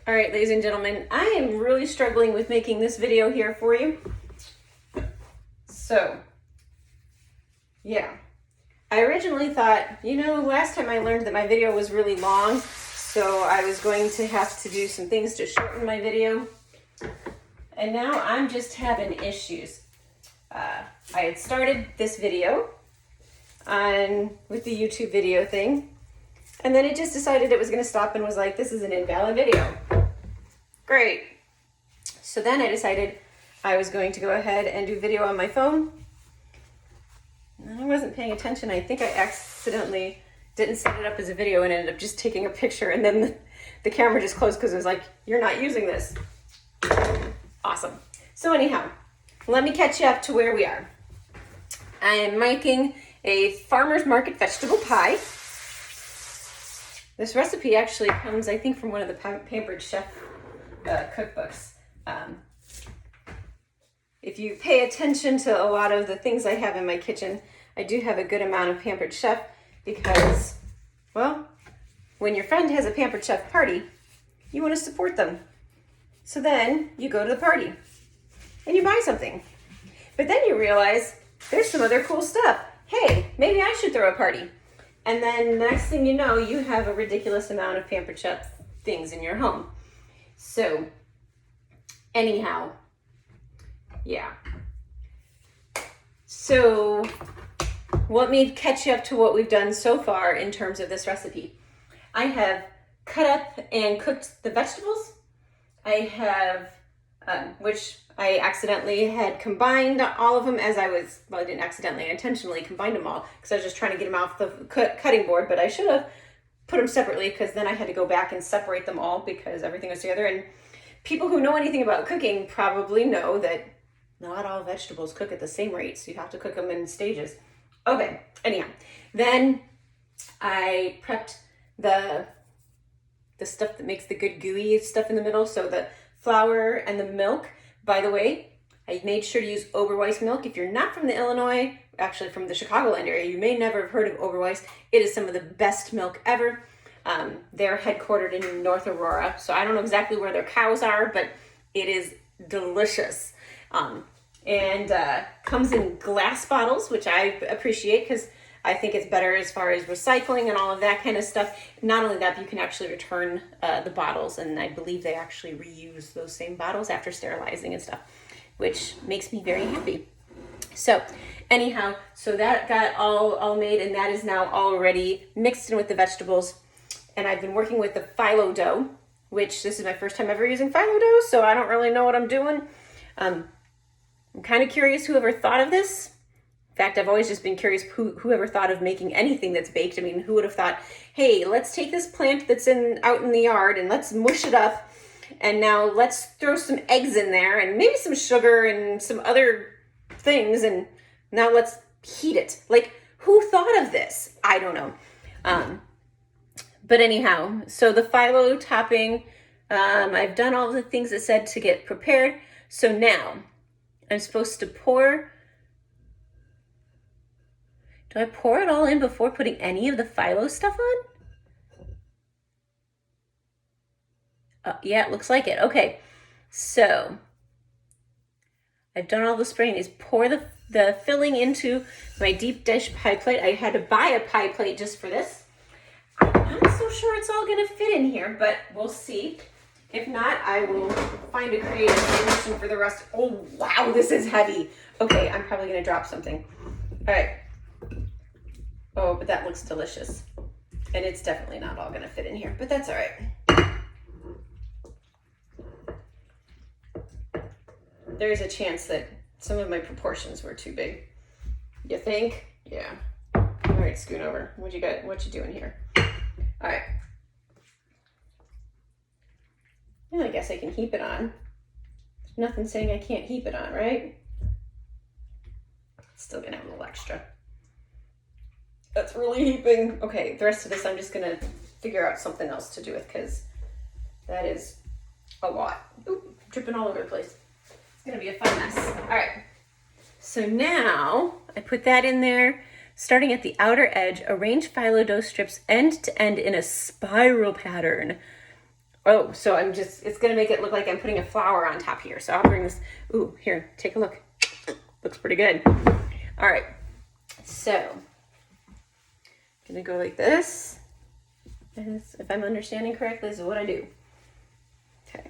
All right, ladies and gentlemen, I am really struggling with making this video here for you. So, yeah. I originally thought, last time I learned that my video was really long, so I was going to have to do some things to shorten my video. And now I'm just having issues. I had started this video with the YouTube video thing, and then it just decided it was going to stop and was like, this is an invalid video. Great. So then I decided I was going to go ahead and do video on my phone. And I wasn't paying attention. I think I accidentally didn't set it up as a video and ended up just taking a picture, and then the camera just closed because it was like, you're not using this. Awesome. So anyhow, let me catch you up to where we are. I am making a farmer's market vegetable pie. This recipe actually comes, I think, from one of the Pampered Chef cookbooks. If you pay attention to a lot of the things I have in my kitchen, I do have a good amount of Pampered Chef because, well, when your friend has a Pampered Chef party, you want to support them. So then you go to the party and you buy something. But then you realize there's some other cool stuff. Hey, maybe I should throw a party. And then next thing you know, you have a ridiculous amount of Pampered Chef things in your home. So anyhow, yeah. So let me catch you up to what we've done so far in terms of this recipe. I have cut up and cooked the vegetables. I have, which I accidentally had combined all of them as I was, well, I didn't accidentally, I intentionally combined them all because I was just trying to get them off the cutting board, but I should have put them separately because then I had to go back and separate them all because everything was together. And people who know anything about cooking probably know that not all vegetables cook at the same rate, so you have to cook them in stages. Okay, anyhow, then I prepped the stuff that makes the good gooey stuff in the middle, so the flour and the milk. By the way, I made sure to use Oberweis milk. If you're not from the Illinois, actually from the Chicagoland area, you may never have heard of Oberweis. It is some of the best milk ever. They're headquartered in North Aurora, so I don't know exactly where their cows are, but it is delicious. And comes in glass bottles, which I appreciate because I think it's better as far as recycling and all of that kind of stuff. Not only that, but you can actually return the bottles, and I believe they actually reuse those same bottles after sterilizing and stuff, which makes me very happy. So anyhow, so that got all made, and that is now already mixed in with the vegetables. And I've been working with the phyllo dough, which this is my first time ever using phyllo dough, so I don't really know what I'm doing. I'm kind of curious whoever thought of this. In fact, I've always just been curious whoever thought of making anything that's baked. I mean, who would have thought, hey, let's take this plant that's out in the yard and let's mush it up, and now let's throw some eggs in there and maybe some sugar and some other things, and now let's heat it. Like, who thought of this? I don't know. But anyhow, so the phyllo topping, I've done all the things it said to get prepared. So now I'm supposed to pour. Do I pour it all in before putting any of the phyllo stuff on? Yeah, it looks like it. Okay, so I've done all the spraying. Is pour the filling into my deep dish pie plate. I had to buy a pie plate just for this. I'm not so sure it's all gonna fit in here, but we'll see. If not, I will find a creative solution for the rest. Oh, wow, this is heavy. Okay, I'm probably gonna drop something. All right. Oh, but that looks delicious. And it's definitely not all gonna fit in here, but that's all right. There's a chance that some of my proportions were too big. You think? Yeah. All right, scoot over. What you doing here? All right. Yeah, I guess I can heap it on. There's nothing saying I can't heap it on, right? Still gonna have a little extra. That's really heaping. Okay, the rest of this I'm just gonna figure out something else to do with because that is a lot. Oop, dripping all over the place. It's gonna be a fun mess. All right, so now I put that in there. Starting at the outer edge, arrange phyllo dough strips end to end in a spiral pattern. Oh, so it's gonna make it look like I'm putting a flower on top here. So I'll bring this, ooh, here, take a look. Looks pretty good. All right, so gonna go like this. If I'm understanding correctly, this is what I do. Okay.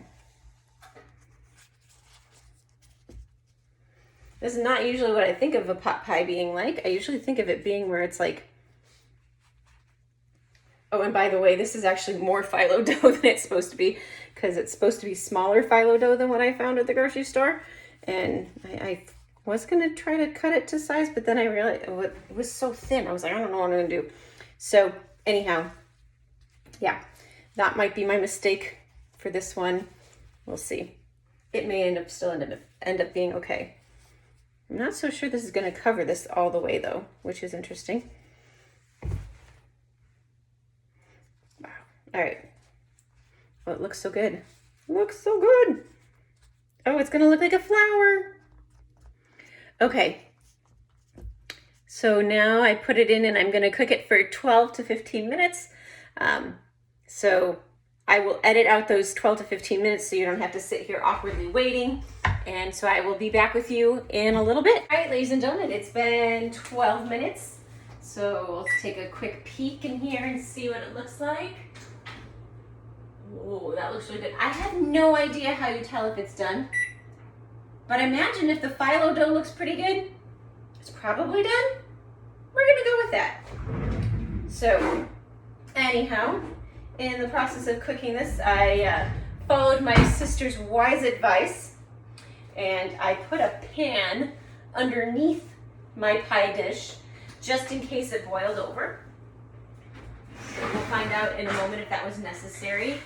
This is not usually what I think of a pot pie being like. I usually think of it being where it's like, oh, and by the way, this is actually more phyllo dough than it's supposed to be, because it's supposed to be smaller phyllo dough than what I found at the grocery store. And I was gonna try to cut it to size, but then I realized it was so thin. I was like, I don't know what I'm gonna do. So anyhow, yeah, that might be my mistake for this one. We'll see. It may end up being okay. I'm not so sure this is gonna cover this all the way though, which is interesting. Wow. All right. Oh, it looks so good. It looks so good. Oh, it's gonna look like a flower. Okay. So now I put it in and I'm gonna cook it for 12 to 15 minutes. So I will edit out those 12 to 15 minutes so you don't have to sit here awkwardly waiting. And so I will be back with you in a little bit. All right, ladies and gentlemen, it's been 12 minutes. So let's take a quick peek in here and see what it looks like. Oh, that looks really good. I have no idea how you tell if it's done, but I imagine if the phyllo dough looks pretty good, it's probably done. We're gonna go with that. So anyhow, in the process of cooking this, I followed my sister's wise advice, and I put a pan underneath my pie dish just in case it boiled over. So we'll find out in a moment if that was necessary.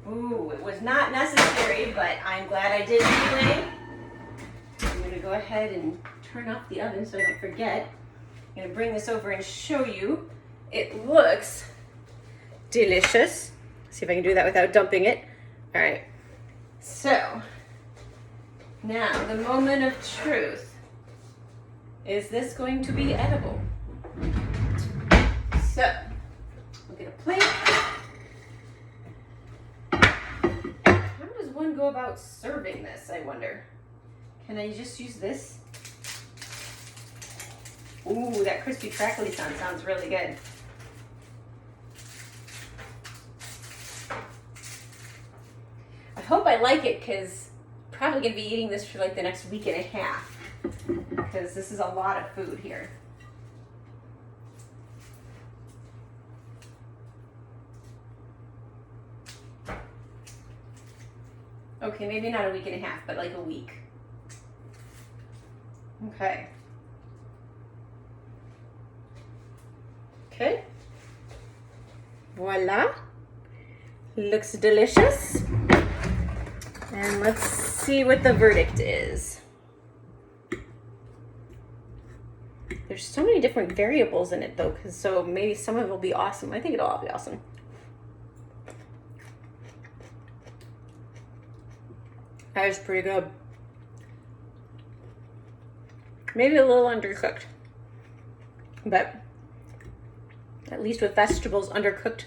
Ooh, it was not necessary, but I'm glad I did anyway. I'm gonna go ahead and turn off the oven so I don't forget. I'm gonna bring this over and show you. It looks delicious. See if I can do that without dumping it. All right, so now the moment of truth. Is this going to be edible? So we'll get a plate. How does one go about serving this, I wonder? Can I just use this? Ooh, that crispy crackly sounds really good. I hope I like it, because I'm probably gonna be eating this for like the next week and a half, because this is a lot of food here. Okay, maybe not a week and a half, but like a week. Okay. Okay. Voila. Looks delicious. And let's see what the verdict is. There's so many different variables in it though, so maybe some of it will be awesome. I think it'll all be awesome. That is pretty good. Maybe a little undercooked, but at least with vegetables undercooked,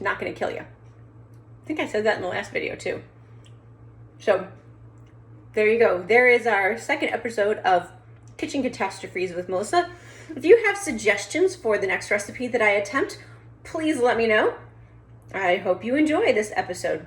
not gonna kill you. I think I said that in the last video too. So there you go. There is our second episode of Kitchen Catastrophes with Melissa. If you have suggestions for the next recipe that I attempt, please let me know. I hope you enjoy this episode.